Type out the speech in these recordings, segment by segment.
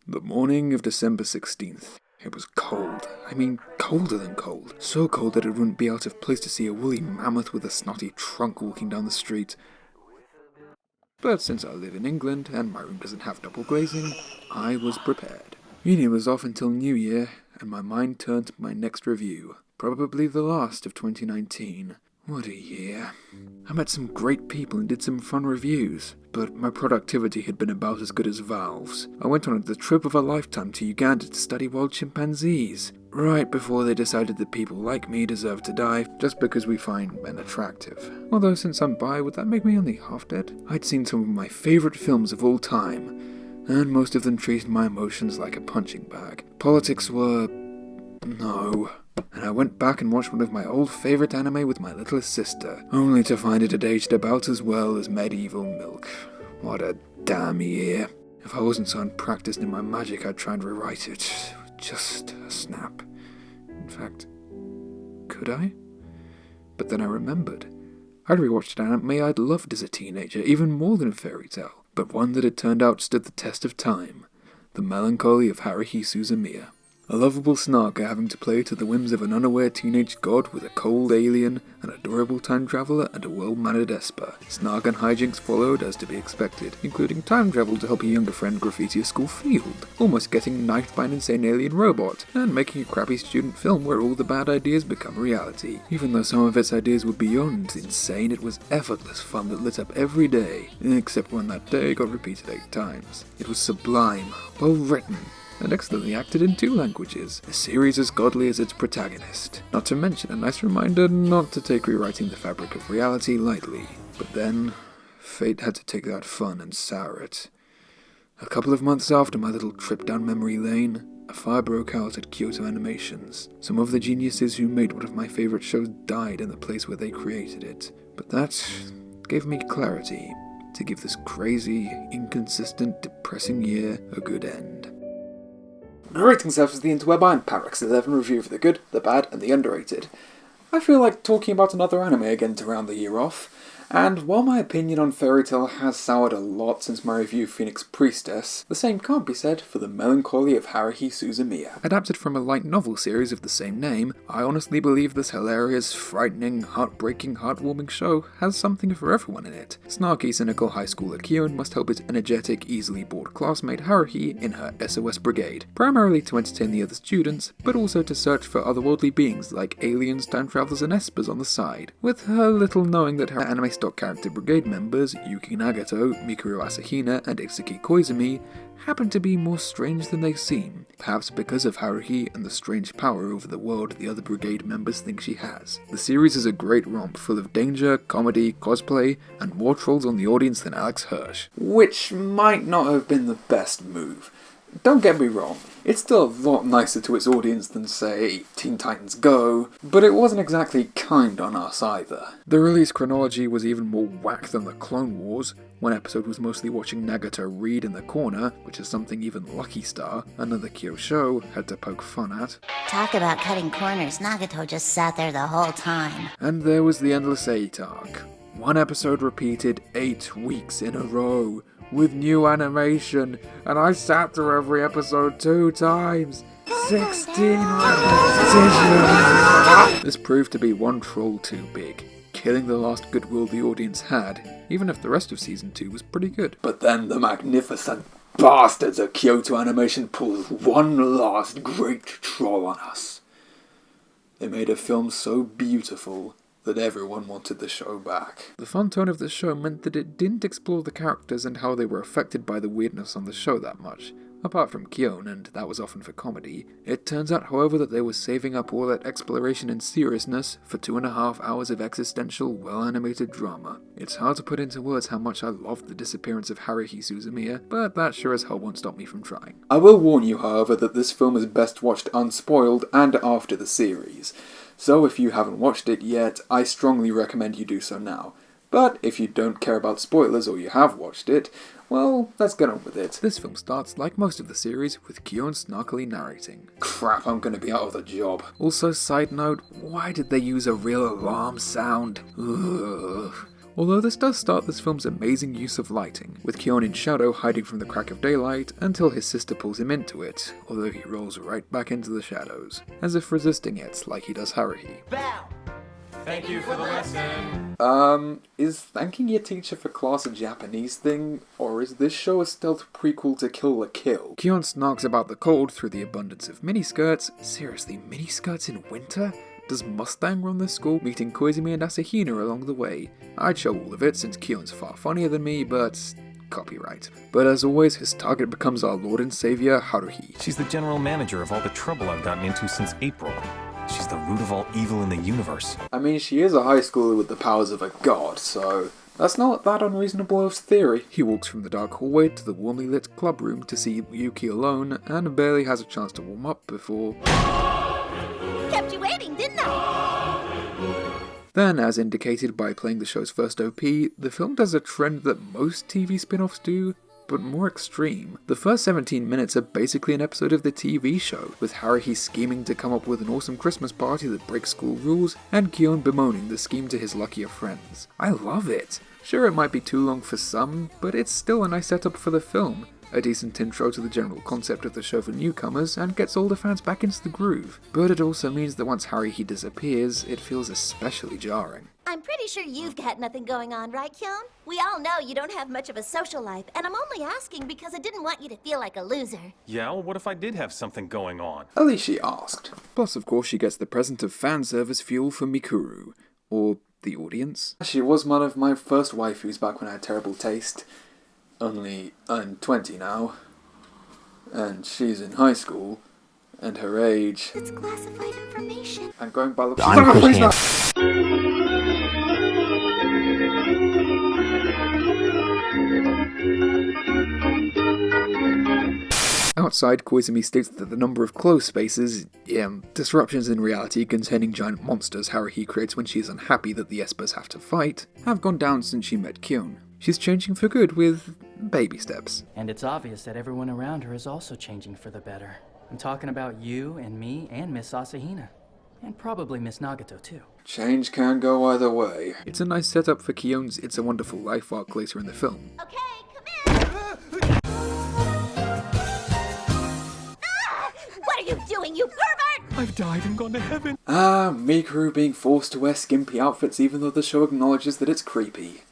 The morning of December 16th. It was cold. I mean, colder than cold. So cold that it wouldn't be out of place to see a woolly mammoth with a snotty trunk walking down the street. But since I live in England and my room doesn't have double glazing, I was prepared. Uni was off until New Year, and my mind turned to my next review. Probably the last of 2019. What a year. I met some great people and did some fun reviews, but my productivity had been about as good as Valve's. I went on the trip of a lifetime to Uganda to study wild chimpanzees, right before they decided that people like me deserve to die just because we find men attractive. Although since I'm bi, would that make me only half dead? I'd seen some of my favourite films of all time, and most of them treated my emotions like a punching bag. Politics were... no. And I went back and watched one of my old favourite anime with my littlest sister, only to find it had aged about as well as medieval milk. What a damn year. If I wasn't so unpracticed in my magic, I'd try and rewrite it. Just a snap. In fact, could I? But then I remembered. I'd rewatched an anime I'd loved as a teenager, even more than a fairy tale, but one that had turned out stood the test of time. The Melancholy of Haruhi Suzumiya. A lovable snarker having to play to the whims of an unaware teenage god with a cold alien, an adorable time traveller, and a well-mannered esper. Snark and hijinks followed as to be expected, including time travel to help a younger friend graffiti a school field, almost getting knifed by an insane alien robot, and making a crappy student film where all the bad ideas become reality. Even though some of its ideas were beyond insane, it was effortless fun that lit up every day, except when that day got repeated 8 times. It was sublime, well written, and excellently acted in 2 languages, a series as godly as its protagonist. Not to mention a nice reminder not to take rewriting the fabric of reality lightly. But then, fate had to take that fun and sour it. A couple of months after my little trip down memory lane, a fire broke out at Kyoto Animations. Some of the geniuses who made one of my favourite shows died in the place where they created it. But that gave me clarity to give this crazy, inconsistent, depressing year a good end. Greetings, elves of the interweb, I'm Parax11, review for the good, the bad, and the underrated. I feel like talking about another anime again to round the year off, and while my opinion on Fairy Tail has soured a lot since my review of Phoenix Priestess, the same can't be said for The Melancholy of Haruhi Suzumiya. Adapted from a light novel series of the same name, I honestly believe this hilarious, frightening, heartbreaking, heartwarming show has something for everyone in it. Snarky, cynical high schooler Kyon must help his energetic, easily bored classmate Haruhi in her SOS brigade, primarily to entertain the other students, but also to search for otherworldly beings like aliens, time travelers, and espers on the side, with her little knowing that her anime stock character brigade members, Yuki Nagato, Mikuru Asahina, and Itsuki Koizumi, happen to be more strange than they seem, perhaps because of Haruhi and the strange power over the world the other brigade members think she has. The series is a great romp full of danger, comedy, cosplay, and more trolls on the audience than Alex Hirsch, which might not have been the best move. Don't get me wrong, it's still a lot nicer to its audience than, say, Teen Titans Go, but it wasn't exactly kind on us either. The release chronology was even more whack than the Clone Wars. One episode was mostly watching Nagato read in the corner, which is something even Lucky Star, another Kyo show, had to poke fun at. Talk about cutting corners, Nagato just sat there the whole time. And there was the Endless 8 arc. One episode repeated 8 weeks in a row, with new animation, and I sat through every episode 2 times. 16 repetitions! This proved to be one troll too big, killing the last goodwill the audience had, even if the rest of Season 2 was pretty good. But then the magnificent bastards of Kyoto Animation pulled one last great troll on us. They made a film so beautiful that everyone wanted the show back. The fun tone of the show meant that it didn't explore the characters and how they were affected by the weirdness on the show that much. Apart from Kyon, and that was often for comedy. It turns out, however, that they were saving up all that exploration and seriousness for 2.5 hours of existential, well-animated drama. It's hard to put into words how much I loved the disappearance of Haruhi Suzumiya, but that sure as hell won't stop me from trying. I will warn you, however, that this film is best watched unspoiled and after the series. So if you haven't watched it yet, I strongly recommend you do so now. But if you don't care about spoilers or you have watched it, well, let's get on with it. This film starts, like most of the series, with Kyon snarkily narrating. Crap, I'm gonna be out of the job. Also, side note, why did they use a real alarm sound? Ugh. Although this does start this film's amazing use of lighting, with Kyon in shadow hiding from the crack of daylight until his sister pulls him into it, although he rolls right back into the shadows, as if resisting it like he does Haruhi. Bow! Thank you for the lesson. Is thanking your teacher for class a Japanese thing, or is this show a stealth prequel to Kill la Kill? Kyon snogs about the cold through the abundance of miniskirts. Seriously, miniskirts in winter? Does Mustang run this school, meeting Koizumi and Asahina along the way? I'd show all of it since Kyon's far funnier than me, but copyright. But as always, his target becomes our lord and savior, Haruhi. She's the general manager of all the trouble I've gotten into since April. She's the root of all evil in the universe. I mean, she is a high schooler with the powers of a god, so that's not that unreasonable of theory. He walks from the dark hallway to the warmly lit club room to see Yuki alone, and barely has a chance to warm up before... Kept you waiting, didn't I? Then, as indicated by playing the show's first OP, the film does a trend that most TV spin-offs do, but more extreme. The first 17 minutes are basically an episode of the TV show, with Haruhi scheming to come up with an awesome Christmas party that breaks school rules, and Kyon bemoaning the scheme to his luckier friends. I love it! Sure, it might be too long for some, but it's still a nice setup for the film. A decent intro to the general concept of the show for newcomers, and gets older fans back into the groove. But it also means that once Haruhi disappears, it feels especially jarring. I'm pretty sure you've got nothing going on, right, Kyon? We all know you don't have much of a social life, and I'm only asking because I didn't want you to feel like a loser. Yeah, well, what if I did have something going on? At least she asked. Plus, of course, she gets the present of fan service fuel for Mikuru. Or the audience. She was one of my first waifus back when I had terrible taste. Only I'm 20 now. And she's in high school. And her age... It's classified information. I'm going by the... I'm Christian. Outside, Koizumi states that the number of closed spaces, disruptions in reality containing giant monsters Haruhi creates when she is unhappy that the Espers have to fight, have gone down since she met Kyon. She's changing for good with baby steps. And it's obvious that everyone around her is also changing for the better. I'm talking about you and me and Miss Asahina. And probably Miss Nagato too. Change can go either way. It's a nice setup for Kyon's It's a Wonderful Life arc later in the film. Okay, come in! What are you doing, you pervert? I've died and gone to heaven. Mikuru being forced to wear skimpy outfits even though the show acknowledges that it's creepy.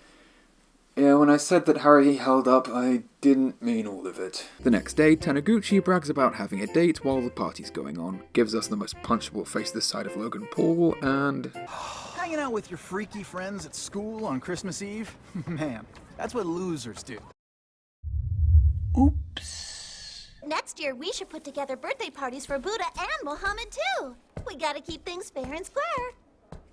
Yeah, when I said that Haruhi held up, I didn't mean all of it. The next day, Taniguchi brags about having a date while the party's going on, gives us the most punchable face this side of Logan Paul, and... Hanging out with your freaky friends at school on Christmas Eve? Man, that's what losers do. Oops. Next year, we should put together birthday parties for Buddha and Mohammed, too. We gotta keep things fair and square.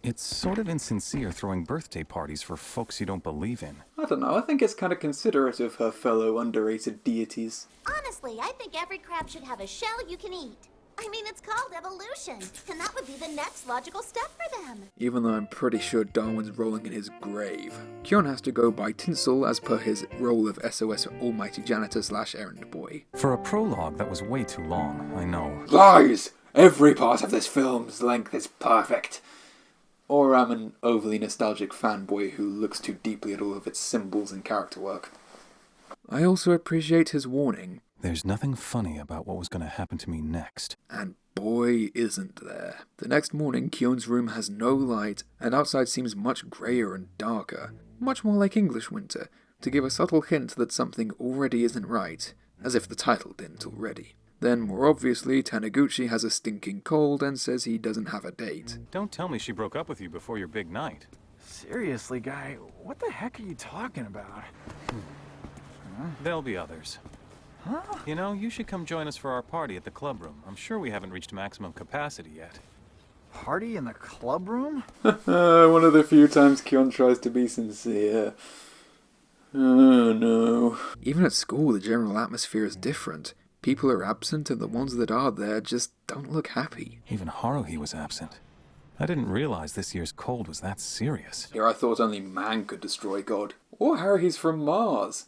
It's sort of insincere throwing birthday parties for folks you don't believe in. I don't know, I think it's kind of considerate of her fellow underrated deities. Honestly, I think every crab should have a shell you can eat. I mean, it's called evolution, and that would be the next logical step for them. Even though I'm pretty sure Darwin's rolling in his grave. Kyon has to go buy tinsel as per his role of SOS almighty janitor / errand boy. For a prologue, that was way too long, I know. Lies! Every part of this film's length is perfect. Or I'm an overly nostalgic fanboy who looks too deeply at all of its symbols and character work. I also appreciate his warning. There's nothing funny about what was going to happen to me next. And boy, isn't there. The next morning, Kyon's room has no light, and outside seems much greyer and darker, much more like English winter, to give a subtle hint that something already isn't right, as if the title didn't already. Then, more obviously, Taniguchi has a stinking cold and says he doesn't have a date. Don't tell me she broke up with you before your big night. Seriously, guy, what the heck are you talking about? There'll be others. Huh? You know, you should come join us for our party at the club room. I'm sure we haven't reached maximum capacity yet. Party in the club room? One of the few times Kyon tries to be sincere. Oh no. Even at school, the general atmosphere is different. People are absent and the ones that are there just don't look happy. Even Haruhi was absent. I didn't realize this year's cold was that serious. Here I thought only man could destroy God. Or Haruhi's from Mars.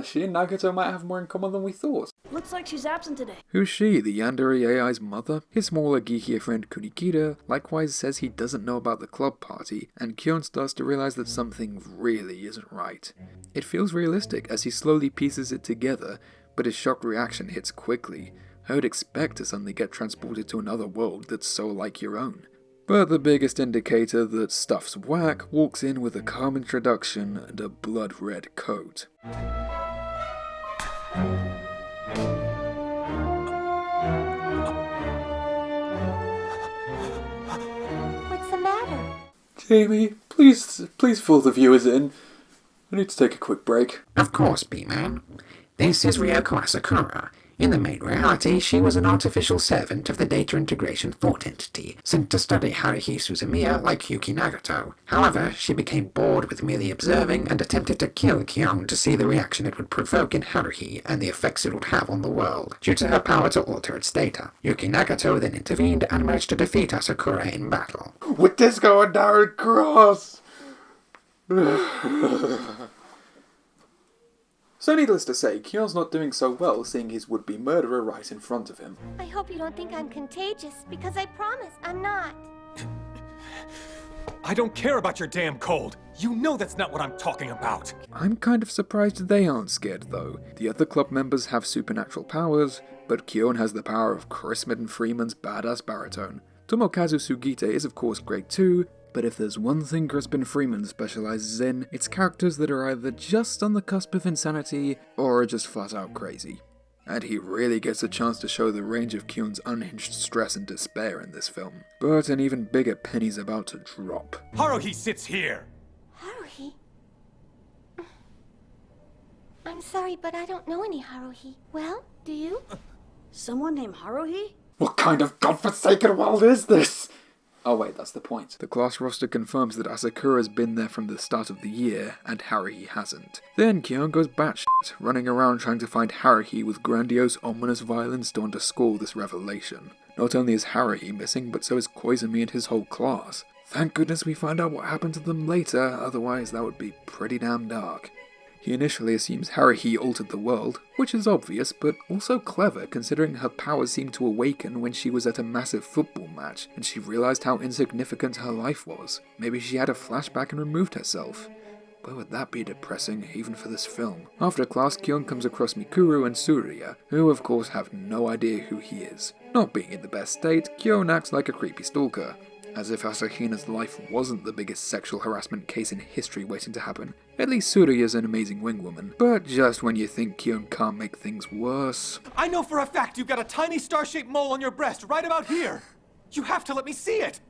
She and Nagato might have more in common than we thought. Look Looks like she's absent today. Who's she, the Yandere AI's mother? His smaller, geekier friend Kunikida likewise says he doesn't know about the club party, and Kyon starts to realize that something really isn't right. It feels realistic as he slowly pieces it together, but his shocked reaction hits quickly. I would expect to suddenly get transported to another world that's so like your own. But the biggest indicator that stuff's whack walks in with a calm introduction and a blood-red coat. What's the matter? Jamie, please fill the viewers in. I need to take a quick break. Of course, B-Man. This is Ryoko Asakura. In the main reality, she was an artificial servant of the data integration thought entity, sent to study Haruhi Suzumiya like Yuki Nagato. However, she became bored with merely observing and attempted to kill Kyon to see the reaction it would provoke in Haruhi and the effects it would have on the world, due to her power to alter its data. Yuki Nagato then intervened and managed to defeat Asakura in battle. With Disco and Darren Cross! So needless to say, Kyon's not doing so well seeing his would-be murderer right in front of him. I hope you don't think I'm contagious, because I promise I'm not. I don't care about your damn cold. You know that's not what I'm talking about. I'm kind of surprised they aren't scared though. The other club members have supernatural powers, but Kyon has the power of Chris Freeman's badass baritone. Tomokazu Sugita is of course great too, but if there's one thing Crispin Freeman specializes in, it's characters that are either just on the cusp of insanity, or are just flat out crazy. And he really gets a chance to show the range of Kyon's unhinged stress and despair in this film. But an even bigger penny's about to drop. Haruhi sits here! Haruhi? I'm sorry, but I don't know any Haruhi. Well, do you? Someone named Haruhi? What kind of godforsaken world is this? Oh wait, that's the point. The class roster confirms that Asakura's been there from the start of the year, and Haruhi hasn't. Then Kyon goes batshit, running around trying to find Haruhi with grandiose, ominous violence to underscore this revelation. Not only is Haruhi missing, but so is Koizumi and his whole class. Thank goodness we find out what happened to them later, otherwise that would be pretty damn dark. He initially assumes Haruhi altered the world, which is obvious, but also clever considering her powers seemed to awaken when she was at a massive football match, and she realized how insignificant her life was. Maybe she had a flashback and removed herself. But would that be depressing, even for this film? After class, Kyon comes across Mikuru and Surya, who of course have no idea who he is. Not being in the best state, Kyon acts like a creepy stalker. As if Asahina's life wasn't the biggest sexual harassment case in history waiting to happen. At least Surya's an amazing wingwoman. But just when you think Kyon can't make things worse... I know for a fact you've got a tiny star-shaped mole on your breast right about here! You have to let me see it!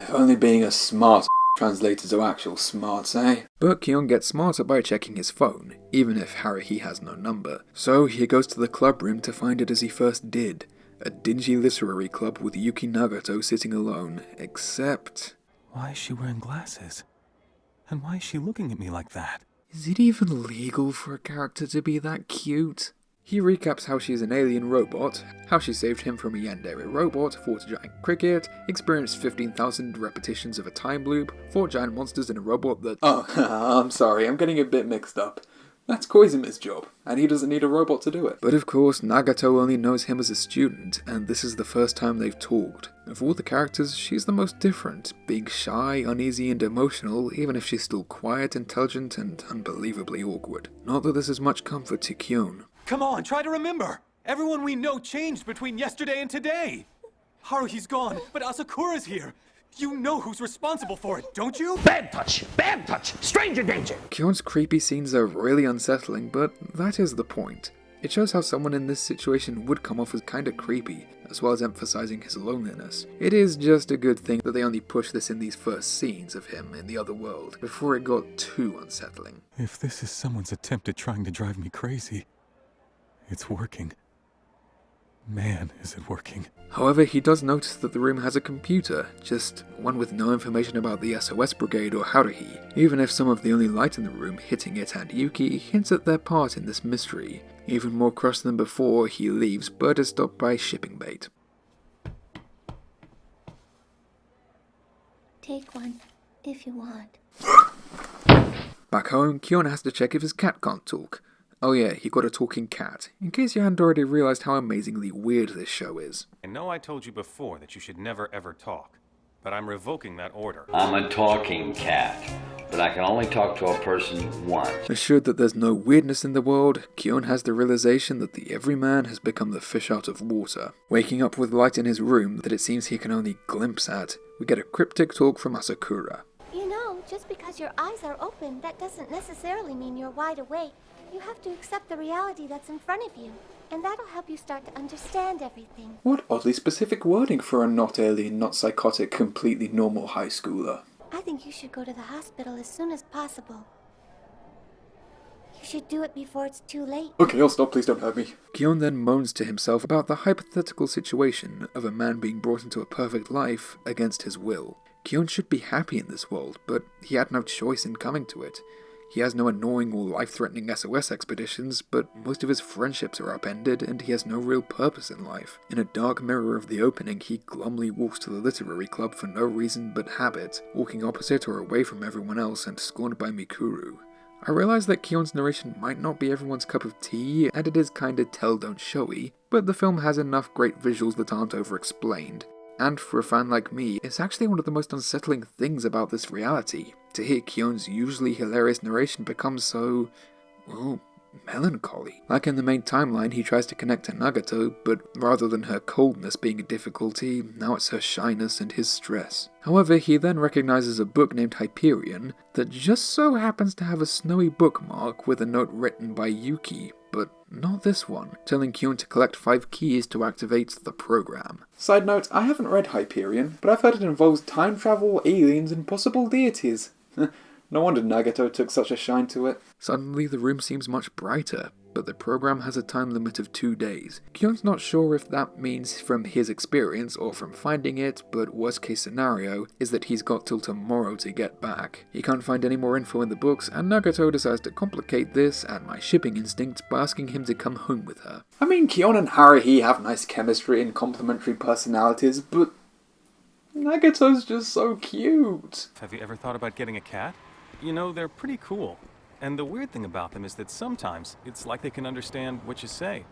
If only being a smart translated to actual smarts, eh? But Kyon gets smarter by checking his phone, even if Haruhi has no number. So he goes to the club room to find it as he first did. A dingy literary club with Yuki Nagato sitting alone, except... Why is she wearing glasses? And why is she looking at me like that? Is it even legal for a character to be that cute? He recaps how she's an alien robot, how she saved him from a yandere robot, fought a giant cricket, experienced 15,000 repetitions of a time loop, fought giant monsters in a robot that... Oh, I'm sorry, I'm getting a bit mixed up. That's Koizumi's job, and he doesn't need a robot to do it. But of course, Nagato only knows him as a student, and this is the first time they've talked. Of all the characters, she's the most different, being shy, uneasy, and emotional, even if she's still quiet, intelligent, and unbelievably awkward. Not that this is much comfort to Kyon. Come on, try to remember! Everyone we know changed between yesterday and today! Haruhi's gone, but Asakura's here! You know who's responsible for it, don't you? Bad touch! Bad touch! Stranger danger! Kyon's creepy scenes are really unsettling, but that is the point. It shows how someone in this situation would come off as kinda creepy, as well as emphasizing his loneliness. It is just a good thing that they only pushed this in these first scenes of him in the other world, before it got too unsettling. If this is someone's attempt at trying to drive me crazy, it's working. Man, is it working. However, he does notice that the room has a computer, just one with no information about the SOS Brigade or Haruhi, even if some of the only light in the room, hitting it and Yuki, hints at their part in this mystery. Even more cross than before, he leaves, but is stopped by shipping bait. Take one, if you want. Back home, Kyon has to check if his cat can't talk. Oh yeah, he got a talking cat, in case you hadn't already realized how amazingly weird this show is. I know I told you before that you should never ever talk, but I'm revoking that order. I'm a talking cat, but I can only talk to a person once. Assured that there's no weirdness in the world, Kyon has the realization that the everyman has become the fish out of water. Waking up with light in his room that it seems he can only glimpse at, we get a cryptic talk from Asakura. You know, just because your eyes are open, that doesn't necessarily mean you're wide awake. You have to accept the reality that's in front of you, and that'll help you start to understand everything. What oddly specific wording for a not alien, not psychotic, completely normal high schooler. I think you should go to the hospital as soon as possible. You should do it before it's too late. Okay, I'll stop, please don't hurt me. Kyon then moans to himself about the hypothetical situation of a man being brought into a perfect life against his will. Kyon should be happy in this world, but he had no choice in coming to it. He has no annoying or life-threatening SOS expeditions, but most of his friendships are upended and he has no real purpose in life. In a dark mirror of the opening, he glumly walks to the literary club for no reason but habit, walking opposite or away from everyone else and scorned by Mikuru. I realize that Kyon's narration might not be everyone's cup of tea, and it is kinda tell-don't-showy, but the film has enough great visuals that aren't over-explained. And for a fan like me, it's actually one of the most unsettling things about this reality, to hear Kyon's usually hilarious narration become so, well, melancholy. Like in the main timeline, he tries to connect to Nagato, but rather than her coldness being a difficulty, now it's her shyness and his stress. However, he then recognizes a book named Hyperion that just so happens to have a snowy bookmark with a note written by Yuki, but not this one, telling Kyon to collect 5 keys to activate the program. Side note, I haven't read Hyperion, but I've heard it involves time travel, aliens, and possible deities. No wonder Nagato took such a shine to it. Suddenly the room seems much brighter, but the program has a time limit of 2 days. Kyon's not sure if that means from his experience or from finding it, but worst case scenario is that he's got till tomorrow to get back. He can't find any more info in the books, and Nagato decides to complicate this and my shipping instinct by asking him to come home with her. I mean, Kyon and Haruhi have nice chemistry and complementary personalities, but Nagato's just so cute. Have you ever thought about getting a cat? You know, they're pretty cool. And the weird thing about them is that sometimes it's like they can understand what you say.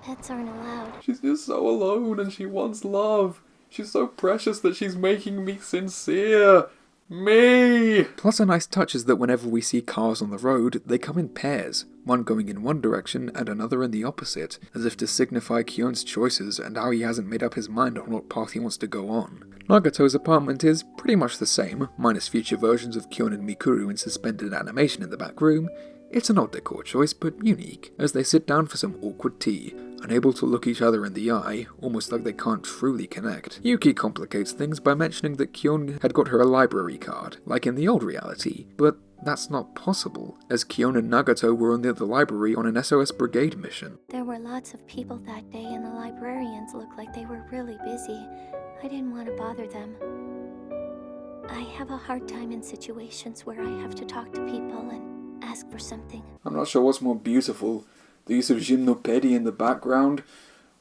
Pets aren't allowed. She's just so alone and she wants love. She's so precious that she's making me sincere. Me! Plus a nice touch is that whenever we see cars on the road, they come in pairs, one going in one direction and another in the opposite, as if to signify Kyon's choices and how he hasn't made up his mind on what path he wants to go on. Nagato's apartment is pretty much the same, minus future versions of Kyon and Mikuru in suspended animation in the back room. It's an odd decor choice, but unique, as they sit down for some awkward tea, unable to look each other in the eye, almost like they can't truly connect. Yuki complicates things by mentioning that Kyon had got her a library card, like in the old reality, but that's not possible, as Kyon and Nagato were near the library on an SOS Brigade mission. There were lots of people that day, and the librarians looked like they were really busy. I didn't want to bother them. I have a hard time in situations where I have to talk to people and ask for something. I'm not sure what's more beautiful, the use of gymnopédie in the background,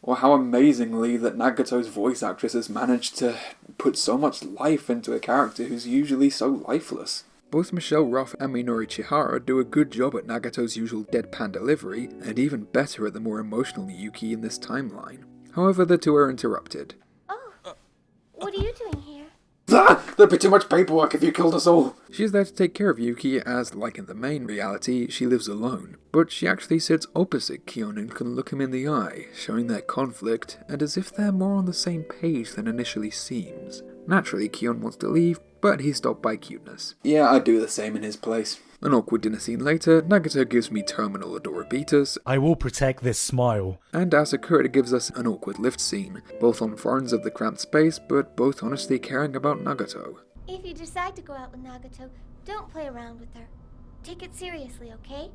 or how amazingly that Nagato's voice actress has managed to put so much life into a character who's usually so lifeless. Both Michelle Ruff and Minori Chihara do a good job at Nagato's usual deadpan delivery, and even better at the more emotional Yuki in this timeline. However, the two are interrupted. What are you doing here? There'd be too much paperwork if you killed us all. She's there to take care of Yuki as, like in the main reality, she lives alone. But she actually sits opposite Kyon and can look him in the eye, showing their conflict, and as if they're more on the same page than initially seems. Naturally, Kyon wants to leave, but he's stopped by cuteness. Yeah, I'd do the same in his place. An awkward dinner scene later, Nagato gives me terminal adorabitas. I will protect this smile. And Asakura gives us an awkward lift scene, both on fronts of the cramped space, but both honestly caring about Nagato. If you decide to go out with Nagato, don't play around with her. Take it seriously, okay?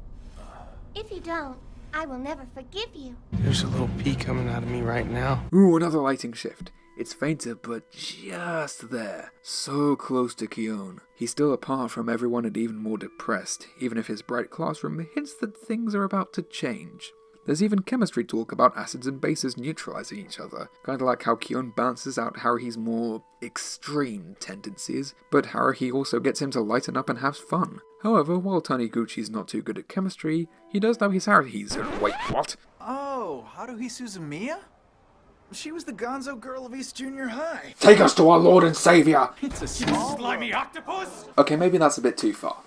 If you don't, I will never forgive you. There's a little pee coming out of me right now. Ooh, another lighting shift. It's fainter, but just there. So close to Kyon. He's still apart from everyone and even more depressed, even if his bright classroom hints that things are about to change. There's even chemistry talk about acids and bases neutralizing each other, kinda like how Kyon balances out Haruhi's more extreme tendencies, but Haruhi also gets him to lighten up and have fun. However, while Taniguchi's not too good at chemistry, he does know his Haruhi's— wait, what? Oh, Haruhi Suzumiya? She was the gonzo girl of East Junior High. Take us to our Lord and Savior! It's a small Slimy octopus! Okay, maybe that's a bit too far.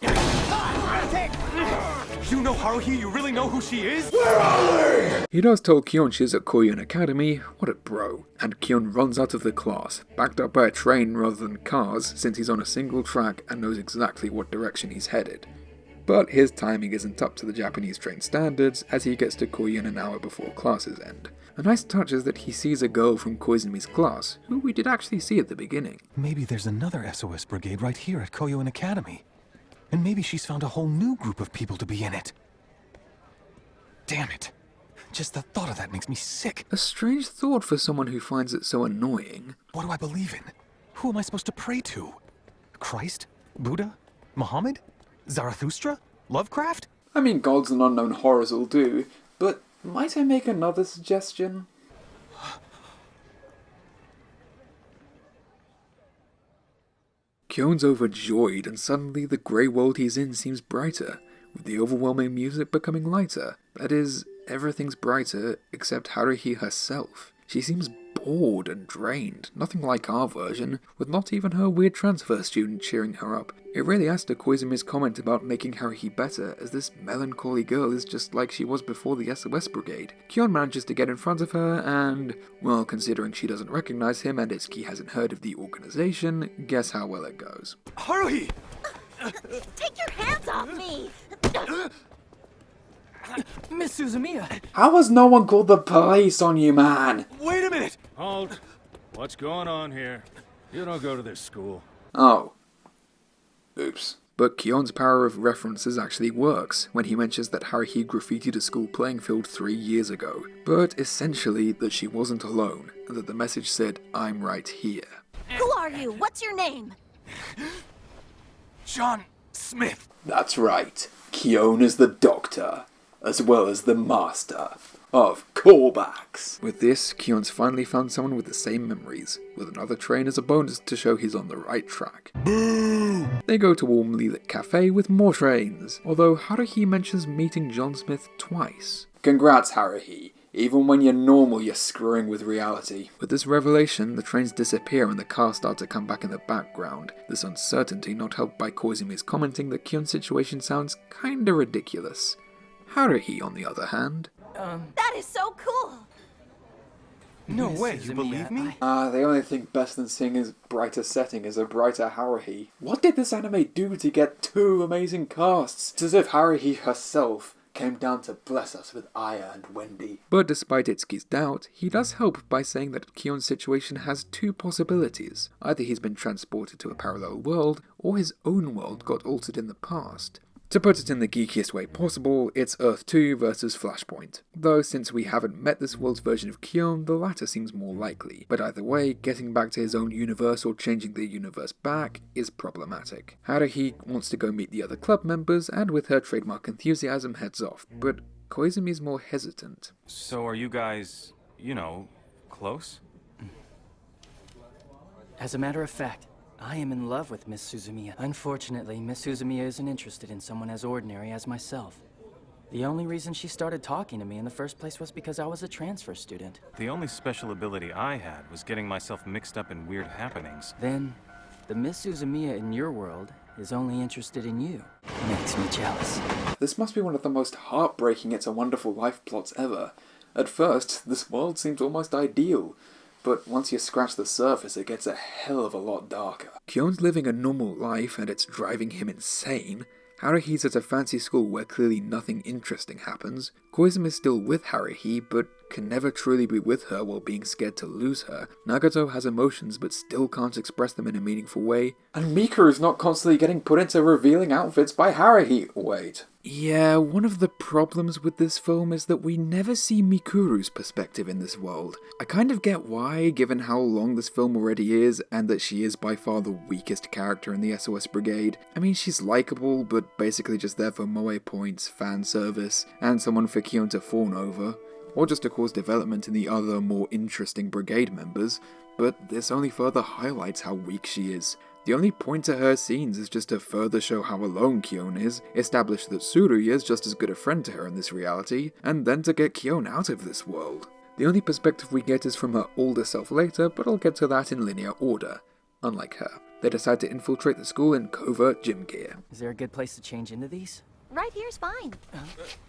You know Haruhi? You really know who she is? He does tell Kyon she's at Kyon Academy, what a bro, and Kyon runs out of the class, backed up by a train rather than cars since he's on a single track and knows exactly what direction he's headed. But his timing isn't up to the Japanese train standards as he gets to Kyon an hour before classes end. A nice touch is that he sees a girl from Koizumi's class, who we did actually see at the beginning. Maybe there's another SOS brigade right here at Kyon Academy. And maybe she's found a whole new group of people to be in it. Damn it. Just the thought of that makes me sick. A strange thought for someone who finds it so annoying. What do I believe in? Who am I supposed to pray to? Christ? Buddha? Muhammad? Zarathustra? Lovecraft? I mean, gods and unknown horrors will do, but might I make another suggestion? Kyon's overjoyed, and suddenly the grey world he's in seems brighter, with the overwhelming music becoming lighter. That is, everything's brighter except Haruhi herself. She seems bored and drained, nothing like our version, with not even her weird transfer student cheering her up. It really adds to Koizumi's comment about making Haruhi better, as this melancholy girl is just like she was before the SOS Brigade. Kyon manages to get in front of her and, well, considering she doesn't recognize him and Itsuki hasn't heard of the organization, guess how well it goes. Haruhi! Take your hands off me! Miss Suzumiya! How has no one called the police on you, man? Wait a minute! Halt! What's going on here? You don't go to this school. Oh. Oops. But Kyon's power of references actually works when he mentions that Haruhi graffitied a school playing field 3 years ago, but essentially that she wasn't alone, and that the message said, "I'm right here." Who are you? What's your name? John Smith. That's right. Kyon is the doctor, as well as the master of callbacks. With this, Kyon's finally found someone with the same memories, with another train as a bonus to show he's on the right track. Boo! They go to a warmly lit cafe with more trains, although Haruhi mentions meeting John Smith twice. Congrats, Haruhi. Even when you're normal, you're screwing with reality. With this revelation, the trains disappear and the cars start to come back in the background, this uncertainty not helped by Koizumi's commenting that Kyon's situation sounds kinda ridiculous. Haruhi, on the other hand... That is so cool! No Miss way, you Suzumiya, believe me? They only think best than seeing his brighter setting is a brighter Haruhi. What did this anime do to get 2 amazing casts? It's as if Haruhi herself came down to bless us with Aya and Wendy. But despite Itsuki's doubt, he does help by saying that Kyon's situation has 2 possibilities. Either he's been transported to a parallel world, or his own world got altered in the past. To put it in the geekiest way possible, it's Earth 2 versus Flashpoint. Though since we haven't met this world's version of Kyon, the latter seems more likely. But either way, getting back to his own universe or changing the universe back is problematic. Haruhi wants to go meet the other club members and with her trademark enthusiasm heads off, but Koizumi's more hesitant. So are you guys, close? As a matter of fact, I am in love with Miss Suzumiya. Unfortunately, Miss Suzumiya isn't interested in someone as ordinary as myself. The only reason she started talking to me in the first place was because I was a transfer student. The only special ability I had was getting myself mixed up in weird happenings. Then, the Miss Suzumiya in your world is only interested in you. Makes me jealous. This must be one of the most heartbreaking It's a Wonderful Life plots ever. At first, this world seems almost ideal. But once you scratch the surface, it gets a hell of a lot darker. Kyon's living a normal life and it's driving him insane. Haruhi's at a fancy school where clearly nothing interesting happens. Koizumi's still with Haruhi, but can never truly be with her while being scared to lose her. Nagato has emotions but still can't express them in a meaningful way. And Mikuru's not constantly getting put into revealing outfits by Haruhi. Wait. Yeah, one of the problems with this film is that we never see Mikuru's perspective in this world. I kind of get why, given how long this film already is, and that she is by far the weakest character in the SOS Brigade. I mean, she's likeable, but basically just there for moe points, fan service, and someone for Kyon to fawn over, or just to cause development in the other, more interesting brigade members, but this only further highlights how weak she is. The only point to her scenes is just to further show how alone Kyon is, establish that Tsuruya is just as good a friend to her in this reality, and then to get Kyon out of this world. The only perspective we get is from her older self later, but I'll get to that in linear order. Unlike her, they decide to infiltrate the school in covert gym gear. Is there a good place to change into these? Right here's fine.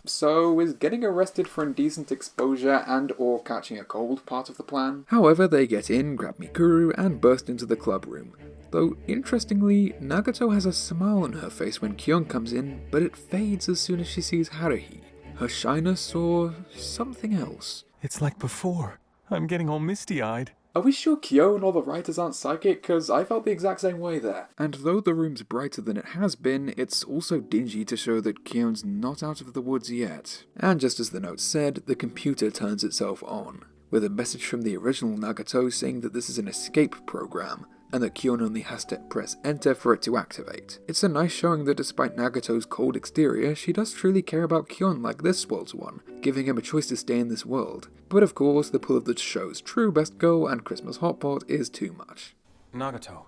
So, is getting arrested for indecent exposure and or catching a cold part of the plan? However, they get in, grab Mikuru, and burst into the club room. Though, interestingly, Nagato has a smile on her face when Kyon comes in, but it fades as soon as she sees Haruhi. Her shyness or something else. It's like before. I'm getting all misty-eyed. Are we sure Kyon or the writers aren't psychic? Cause I felt the exact same way there. And though the room's brighter than it has been, it's also dingy to show that Kyon's not out of the woods yet. And just as the note said, the computer turns itself on, with a message from the original Nagato saying that this is an escape program, and that Kyon only has to press enter for it to activate. It's a nice showing that despite Nagato's cold exterior, she does truly care about Kyon like this world's one, giving him a choice to stay in this world. But of course, the pull of the show's true best girl and Christmas hotpot is too much. Nagato,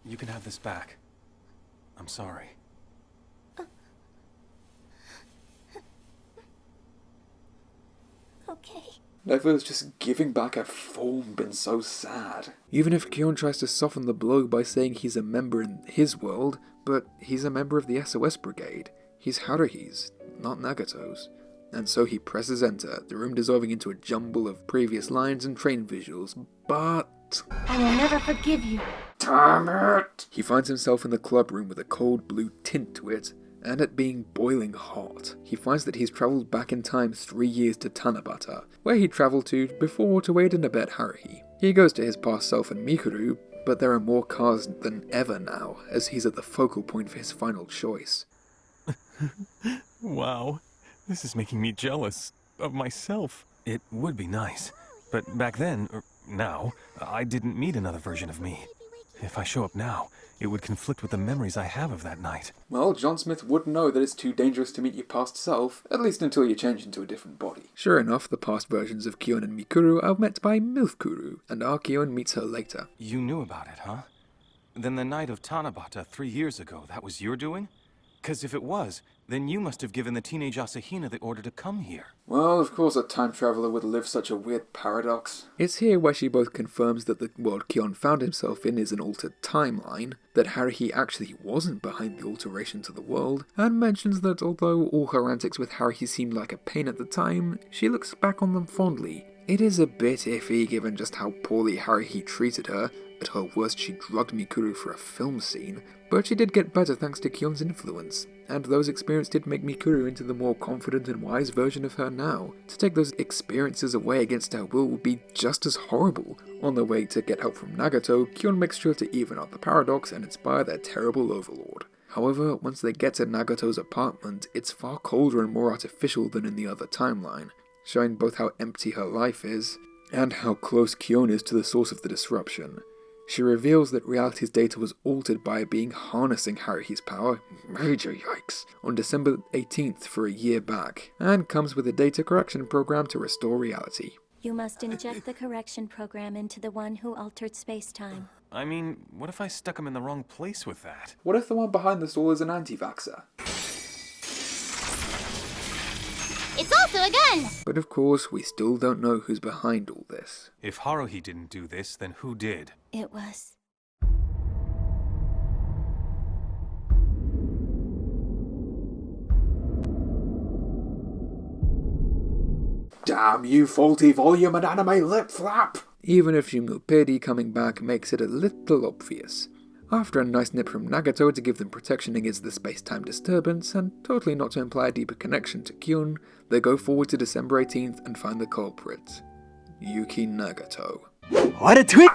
you can have this back. I'm sorry. Okay. Never's just giving back a form been so sad. Even if Kyon tries to soften the blow by saying he's a member in his world, but he's a member of the SOS Brigade. He's Haruhi's, not Nagato's. And so he presses enter, the room dissolving into a jumble of previous lines and train visuals, but... I will never forgive you. Damn it! He finds himself in the club room with a cold blue tint to it, and it being boiling hot. He finds that he's travelled back in time 3 years to Tanabata, where he travelled to before to aid and abet Haruhi. He goes to his past self and Mikuru, but there are more cars than ever now, as he's at the focal point for his final choice. Wow, this is making me jealous of myself. It would be nice, but back then, or now, I didn't meet another version of me. If I show up now, it would conflict with the memories I have of that night. Well, John Smith would know that it's too dangerous to meet your past self, at least until you change into a different body. Sure enough, the past versions of Kyon and Mikuru are met by Milfkuru, and our Kyon meets her later. You knew about it, huh? Then the night of Tanabata 3 years ago, that was your doing? 'Cause if it was, then you must have given the teenage Asahina the order to come here. Well, of course a time traveler would live such a weird paradox. It's here where she both confirms that the world Kyon found himself in is an altered timeline, that Haruhi actually wasn't behind the alteration to the world, and mentions that although all her antics with Haruhi seemed like a pain at the time, she looks back on them fondly. It is a bit iffy given just how poorly Haruhi treated her. At her worst, she drugged Mikuru for a film scene, but she did get better thanks to Kyon's influence, and those experiences did make Mikuru into the more confident and wise version of her now. To take those experiences away against her will would be just as horrible. On their way to get help from Nagato, Kyon makes sure to even out the paradox and inspire their terrible overlord. However, once they get to Nagato's apartment, it's far colder and more artificial than in the other timeline, showing both how empty her life is, and how close Kyon is to the source of the disruption. She reveals that reality's data was altered by a being harnessing Haruhi's power, major yikes, on December 18th for a year back, and comes with a data correction program to restore reality. You must inject the correction program into the one who altered space-time. I mean, what if I stuck him in the wrong place with that? What if the one behind this all is an anti-vaxxer? It's also a gun! But of course, we still don't know who's behind all this. If Haruhi didn't do this, then who did? It was... Damn you, faulty volume and anime lip flap! Even if Junmyo Pedi coming back makes it a little obvious. After a nice nip from Nagato to give them protection against the space-time disturbance, and totally not to imply a deeper connection to Kyon, they go forward to December 18th and find the culprit, Yuki Nagato. What a twist!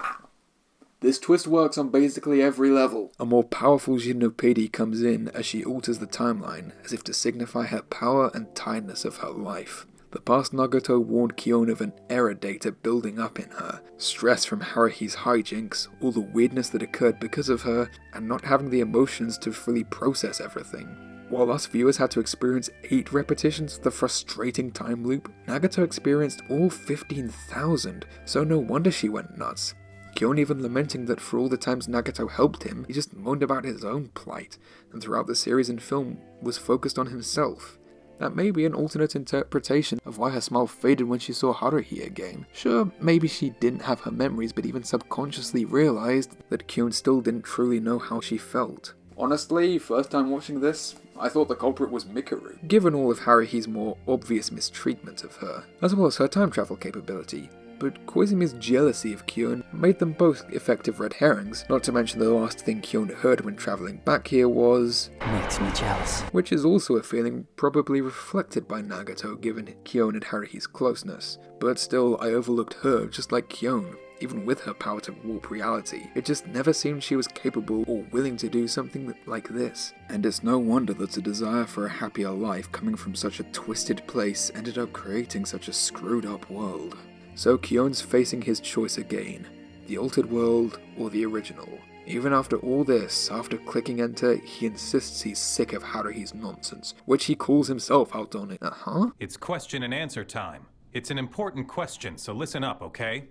This twist works on basically every level. A more powerful Jinopedi comes in as she alters the timeline, as if to signify her power and tiredness of her life. The past Nagato warned Kyon of an error data building up in her, stress from Haruhi's hijinks, all the weirdness that occurred because of her, and not having the emotions to fully process everything. While us viewers had to experience 8 repetitions of the frustrating time loop, Nagato experienced all 15,000, so no wonder she went nuts. Kyon even lamenting that for all the times Nagato helped him, he just moaned about his own plight, and throughout the series and film was focused on himself. That may be an alternate interpretation of why her smile faded when she saw Haruhi again. Sure, maybe she didn't have her memories, but even subconsciously realized that Kyon still didn't truly know how she felt. Honestly, first time watching this, I thought the culprit was Mikuru, given all of Haruhi's more obvious mistreatment of her, as well as her time travel capability. But Koizumi's jealousy of Kyon made them both effective red herrings, not to mention the last thing Kyon heard when travelling back here was... Makes me jealous. Which is also a feeling probably reflected by Nagato given Kyon and Haruhi's closeness. But still, I overlooked her just like Kyon. Even with her power to warp reality, it just never seemed she was capable or willing to do something like this. And it's no wonder that a desire for a happier life coming from such a twisted place ended up creating such a screwed up world. So Kyon's facing his choice again, the altered world or the original. Even after all this, after clicking enter, he insists he's sick of Haruhi's nonsense, which he calls himself out on it. It's question and answer time. It's an important question, so listen up, okay?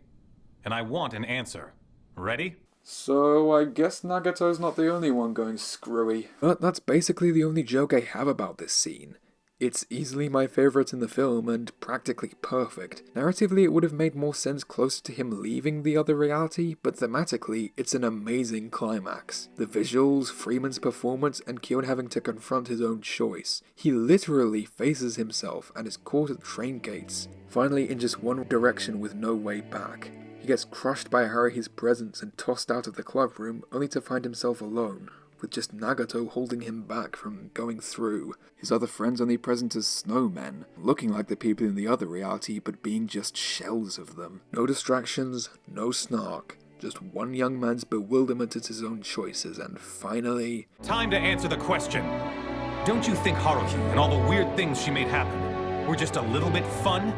And I want an answer. Ready? So I guess Nagato's not the only one going screwy. But that's basically the only joke I have about this scene. It's easily my favourite in the film and practically perfect. Narratively, it would have made more sense closer to him leaving the other reality, but thematically, it's an amazing climax. The visuals, Freeman's performance, and Kyon having to confront his own choice. He literally faces himself and is caught at train gates, finally in just one direction with no way back. He gets crushed by Haruhi's presence and tossed out of the club room, only to find himself alone, with just Nagato holding him back from going through. His other friends only present as snowmen, looking like the people in the other reality but being just shells of them. No distractions, no snark, just one young man's bewilderment at his own choices, and finally... Time to answer the question. Don't you think Haruhi and all the weird things she made happen were just a little bit fun?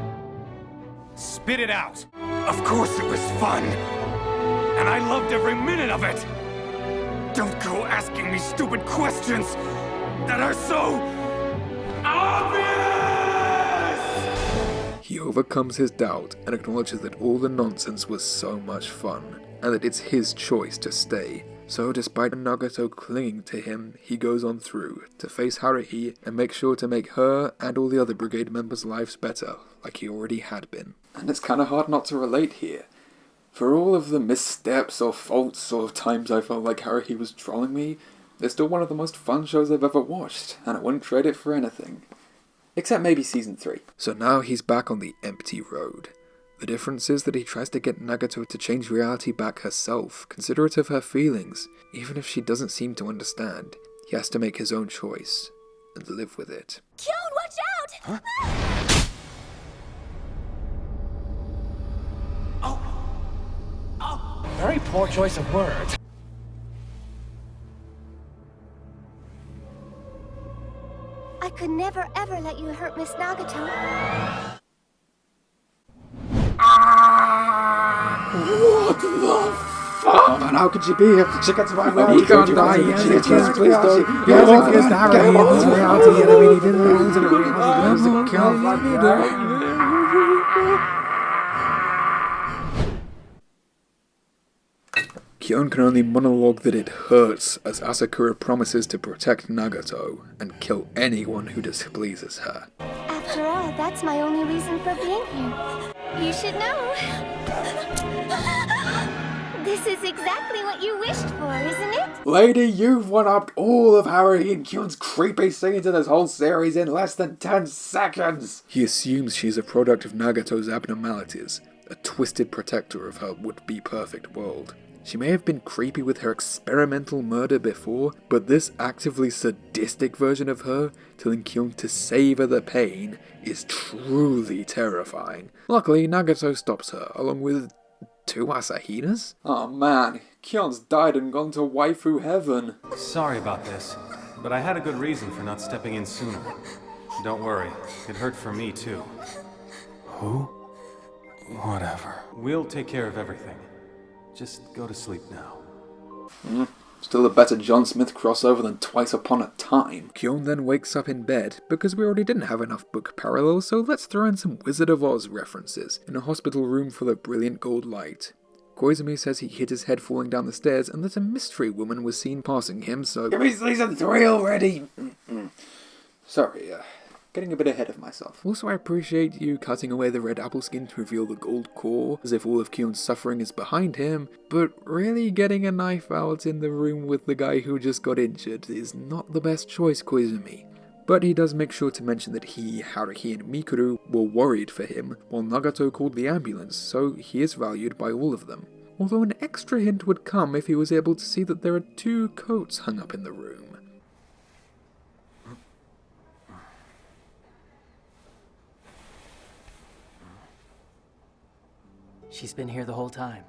Spit it out! Of course it was fun! And I loved every minute of it! Don't go asking me stupid questions that are so obvious! He overcomes his doubt and acknowledges that all the nonsense was so much fun, and that it's his choice to stay. So despite Nagato clinging to him, he goes on through to face Haruhi and make sure to make her and all the other brigade members' lives better, like he already had been. And it's kinda hard not to relate here. For all of the missteps or faults or times I felt like Haruhi was trolling me, it's still one of the most fun shows I've ever watched, and I wouldn't trade it for anything. Except maybe Season 3. So now he's back on the empty road. The difference is that he tries to get Nagato to change reality back herself, considerate of her feelings. Even if she doesn't seem to understand, he has to make his own choice, and live with it. Kyon, watch out! Huh? Very poor choice of words. I could never ever let you hurt Miss Nagato. What the fuck? And how could she be here? She got to my reality. He can't die. Please don't. He hasn't kissed Harry in his reality yet. I mean, he didn't lose in a reality. He was a kill. Kyon can only monologue that it hurts as Asakura promises to protect Nagato and kill anyone who displeases her. After all, that's my only reason for being here. You should know. This is exactly what you wished for, isn't it? Lady, you've one-upped all of Haruhi and Kyon's creepy scenes in this whole series in less than 10 seconds! He assumes she's a product of Nagato's abnormalities, a twisted protector of her would-be perfect world. She may have been creepy with her experimental murder before, but this actively sadistic version of her, telling Kyon to savor the pain, is truly terrifying. Luckily, Nagato stops her, along with 2 Asahinas? Oh man, Kyon's died and gone to waifu heaven. Sorry about this, but I had a good reason for not stepping in sooner. Don't worry, it hurt for me too. Who? Whatever. We'll take care of everything. Just go to sleep now. Still a better John Smith crossover than Twice Upon a Time. Kyon then wakes up in bed, because we already didn't have enough book parallels, so let's throw in some Wizard of Oz references, in a hospital room full of brilliant gold light. Koizumi says he hit his head falling down the stairs and that a mystery woman was seen passing him, so... Give me season 3 already! Sorry, getting a bit ahead of myself. Also, I appreciate you cutting away the red apple skin to reveal the gold core, as if all of Kyon's suffering is behind him, but really getting a knife out in the room with the guy who just got injured is not the best choice, Koizumi. But he does make sure to mention that he, Haruhi, and Mikuru were worried for him, while Nagato called the ambulance, so he is valued by all of them. Although an extra hint would come if he was able to see that there are 2 coats hung up in the room. She's been here the whole time.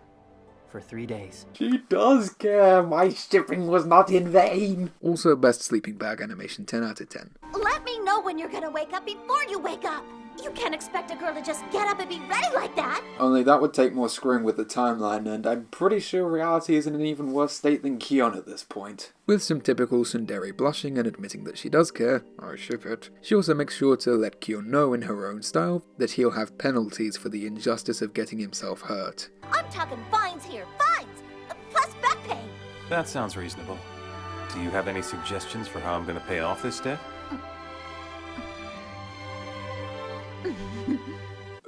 For 3 days. She does care. My shipping was not in vain. Also, best sleeping bag animation, 10 out of 10. Let me know when you're gonna wake up before you wake up. You can't expect a girl to just get up and be ready like that. Only that would take more screwing with the timeline, and I'm pretty sure reality is in an even worse state than Kyon at this point. With some typical tsundere blushing and admitting that she does care, I ship it. She also makes sure to let Kyon know in her own style that he'll have penalties for the injustice of getting himself hurt. I'm talking fines here, fines! Plus back pay! That sounds reasonable. Do you have any suggestions for how I'm going to pay off this debt?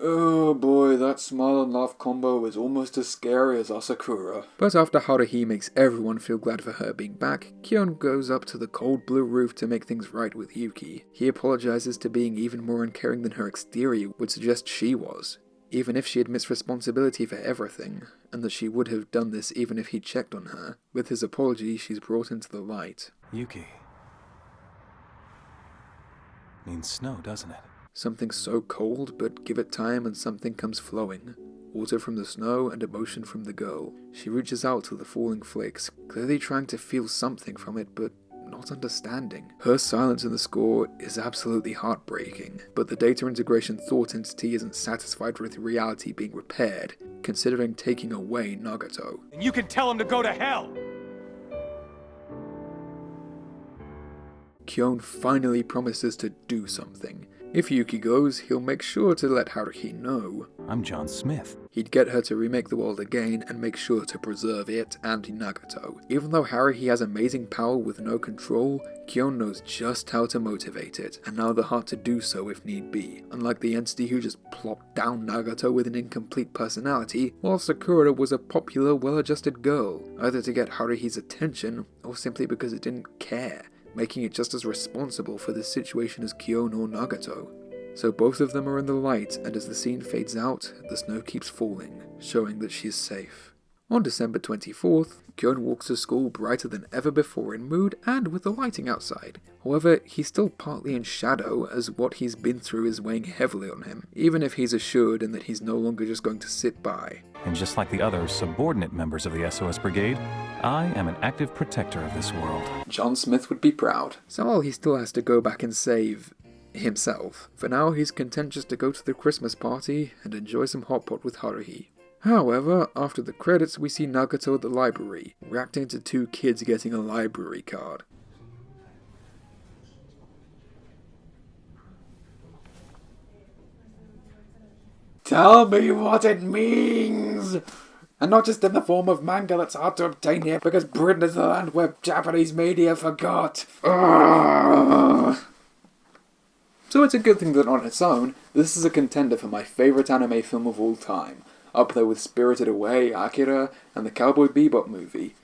Oh boy, that smile and laugh combo is almost as scary as Asakura. But after Haruhi makes everyone feel glad for her being back, Kyon goes up to the cold blue roof to make things right with Yuki. He apologizes to being even more uncaring than her exterior would suggest she was, even if she admits responsibility for everything, and that she would have done this even if he checked on her. With his apology, she's brought into the light. Yuki. Means snow, doesn't it? Something so cold, but give it time and something comes flowing. Water from the snow and emotion from the girl. She reaches out to the falling flakes, clearly trying to feel something from it, but not understanding. Her silence in the score is absolutely heartbreaking, but the data integration thought entity isn't satisfied with reality being repaired, considering taking away Nagato. And you can tell him to go to hell! Kyon finally promises to do something. If Yuki goes, he'll make sure to let Haruhi know. I'm John Smith. He'd get her to remake the world again and make sure to preserve it and Nagato. Even though Haruhi has amazing power with no control, Kyon knows just how to motivate it, and now the heart to do so if need be. Unlike the entity who just plopped down Nagato with an incomplete personality, while Sakura was a popular, well-adjusted girl, either to get Haruhi's attention or simply because it didn't care, making it just as responsible for the situation as Kyon or Nagato. So both of them are in the light, and as the scene fades out, the snow keeps falling, showing that she is safe. On December 24th, Kyon walks to school brighter than ever before in mood and with the lighting outside. However, he's still partly in shadow as what he's been through is weighing heavily on him, even if he's assured and that he's no longer just going to sit by. And just like the other subordinate members of the SOS Brigade, I am an active protector of this world. John Smith would be proud. So while he still has to go back and save himself, for now he's content just to go to the Christmas party and enjoy some hot pot with Haruhi. However, after the credits we see Nagato at the library, reacting to 2 kids getting a library card. Tell me what it means! And not just in the form of manga that's hard to obtain here because Britain is the land where Japanese media forgot. Ugh. So it's a good thing that on its own, this is a contender for my favourite anime film of all time, up there with Spirited Away, Akira, and the Cowboy Bebop movie.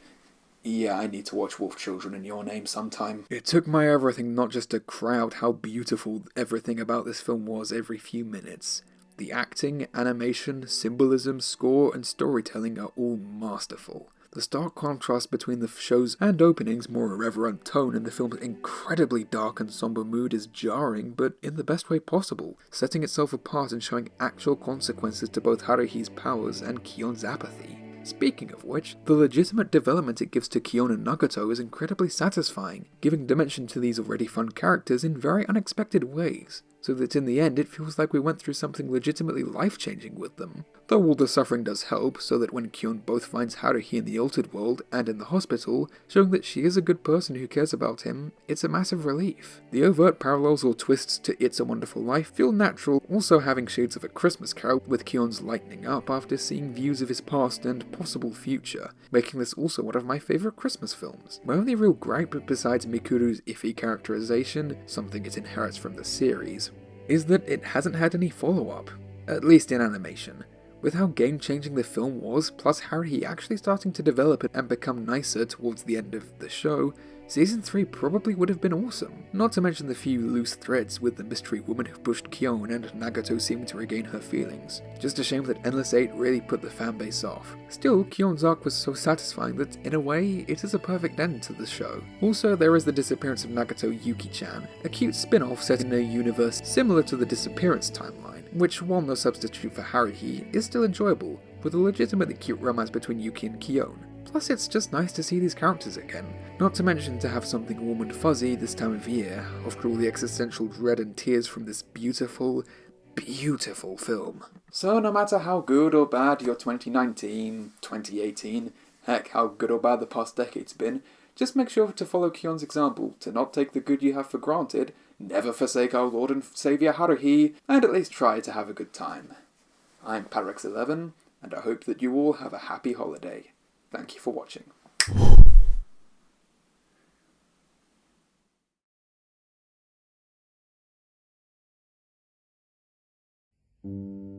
Yeah, I need to watch Wolf Children in Your Name sometime. It took my everything not just to cry out how beautiful everything about this film was every few minutes. The acting, animation, symbolism, score, and storytelling are all masterful. The stark contrast between the show's and opening's more irreverent tone and the film's incredibly dark and somber mood is jarring, but in the best way possible, setting itself apart and showing actual consequences to both Haruhi's powers and Kyon's apathy. Speaking of which, the legitimate development it gives to Kyon and Nagato is incredibly satisfying, giving dimension to these already fun characters in very unexpected ways, so that in the end it feels like we went through something legitimately life-changing with them. Though all the suffering does help, so that when Kyon both finds Haruhi in the altered world and in the hospital, showing that she is a good person who cares about him, it's a massive relief. The overt parallels or twists to It's a Wonderful Life feel natural, also having shades of A Christmas Carol, with Kyon's lightening up after seeing views of his past and possible future, making this also one of my favourite Christmas films. My only real gripe, besides Mikuru's iffy characterization, something it inherits from the series, is that it hasn't had any follow-up, at least in animation. With how game-changing the film was, plus Haruhi actually starting to develop it and become nicer towards the end of the show, Season 3 probably would have been awesome. Not to mention the few loose threads with the mystery woman who pushed Kyon and Nagato seeming to regain her feelings. Just a shame that Endless 8 really put the fanbase off. Still, Kyon's arc was so satisfying that, in a way, it is a perfect end to the show. Also, there is the Disappearance of Nagato Yuki-chan, a cute spin-off set in a universe similar to the Disappearance timeline, which, while no substitute for Haruhi, is still enjoyable, with a legitimately cute romance between Yuki and Kyon. Plus, it's just nice to see these characters again, not to mention to have something warm and fuzzy this time of year, after all the existential dread and tears from this beautiful, beautiful film. So no matter how good or bad your 2019, 2018, heck, how good or bad the past decade's been, just make sure to follow Kyon's example, to not take the good you have for granted, never forsake our Lord and Saviour Haruhi, and at least try to have a good time. I'm Parex11, and I hope that you all have a happy holiday. Thank you for watching. Mm-hmm.